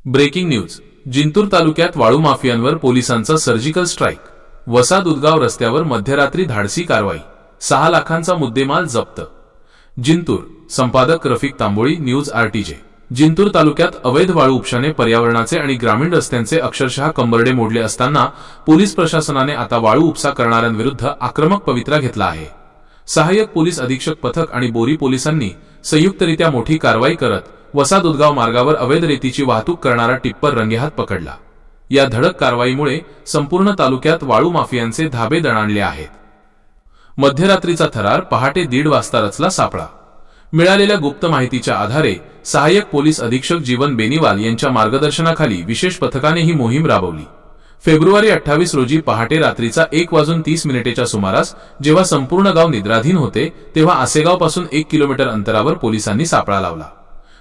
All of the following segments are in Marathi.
Breaking news. जिंतूर तालुक्यात वाळू माफियांवर पोलिसांचा सर्जिकल स्ट्राईक. वसा दुधगाव रस्त्यावर मध्यरात्री धाडसी कारवाई. 6 लाखांचा मुद्देमाल जप्त. जिंतूर. संपादक रफिक तांबोळी, न्यूज आरटीजे. जिंतूर तालुक्यात अवैध वाळू उपशाने पर्यावरणाचे आणि ग्रामीण रस्त्यांचे अक्षरशः कंबरडे मोडले असताना पोलीस प्रशासनाने आता वाळू उपसा करणाऱ्यांविरुद्ध आक्रमक पवित्रा घेतला आहे. सहाय्यक पोलीस अधीक्षक पथक आणि बोरी पोलिसांनी संयुक्तरित्या मोठी कारवाई करत वसा दुधगाव मार्गावर अवैध रेतीची वाहतूक करणारा टिप्पर रंगेहात पकडला. या धडक कारवाईमुळे संपूर्ण तालुक्यात वाळू माफियांचे धाबे दणाणले आहेत. मध्यरात्रीचा थरार पहाटे 1:30 वाजता रचला सापळा. मिळालेल्या गुप्त माहितीच्या आधारे सहाय्यक पोलीस अधीक्षक जीवन बेनीवाल यांच्या मार्गदर्शनाखाली विशेष पथकाने ही मोहीम राबवली. फेब्रुवारी 28 रोजी पहाटे रात्रीचा 1:30 सुमारास जेव्हा संपूर्ण गाव निद्राधीन होते तेव्हा आसेगावपासून 1 किलोमीटर अंतरावर पोलिसांनी सापळा लावला.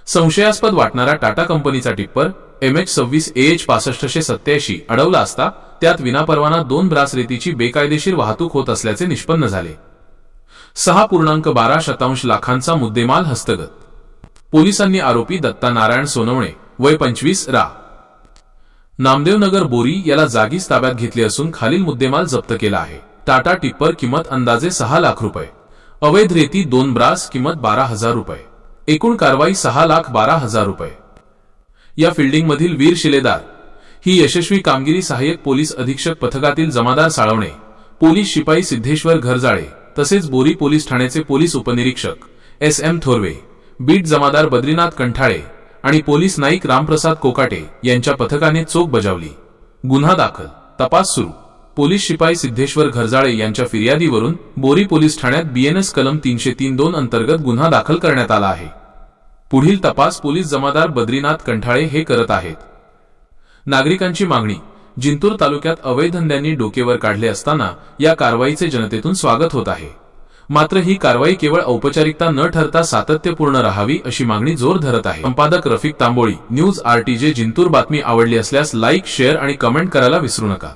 संशयास्पद वाटणारा टाटा कंपनीचा टिप्पर MH26AH 6587 अडवला असता त्यात विनापरवाना 2 ब्रास रेतीची बेकायदेशीर वाहतूक होत असल्याचे निष्पन्न झाले. 6.12 लाखांचा मुद्देमाल हस्तगत. पोलिसांनी आरोपी दत्ता नारायण सोनवणे वय 25 रा नामदेवनगर बोरी याला जागीच ताब्यात घेतले असून खालील मुद्देमाल जप्त केला आहे. टाटा टिप्पर किंमत अंदाजे 6 लाख रुपये. अवैध रेती 2 ब्रास किंमत 12,000 रुपये. एकूण कारवाई 6,12,000 रुपये. या फिल्डिंगमधील वीर शिलेदार. ही यशस्वी कामगिरी सहाय्यक पोलीस अधीक्षक पथकातील जमादार साळवणे, पोलीस शिपाई सिद्धेश्वर घरजाळे तसेच बोरी पोलीस ठाण्याचे पोलीस उपनिरीक्षक SM थोरवे, बीट जमादार बद्रीनाथ कंठाळे आणि पोलीस नाईक रामप्रसाद कोकाटे यांच्या पथकाने चोख बजावली. गुन्हा दाखल. तपास सुरू. पोलीस शिपाई सिद्धेश्वर घरजाळे यांच्या फिर्यादीवरून बोरी पोलीस ठाण्यात BNS कलम 303(2) अंतर्गत गुन्हा दाखल करण्यात आला आहे. पुढील तपास पोलीस जमादार बद्रीनाथ कंठाळे हे करत आहेत. नागरिकांची मागणी. जिंतूर तालुक्यात अवैध धंद्यांनी डोकेवर काढले असताना या कारवाईचे जनतेतून स्वागत होत आहे. मात्र ही कारवाई केवळ औपचारिकता न ठरता सातत्यपूर्ण राहावी अशी मागणी जोर धरत आहे. संपादक रफिक तांबोळी, न्यूज आरटीजे जिंतूर. बातमी आवडली असल्यास लाईक, शेअर आणि कमेंट करायला विसरू नका.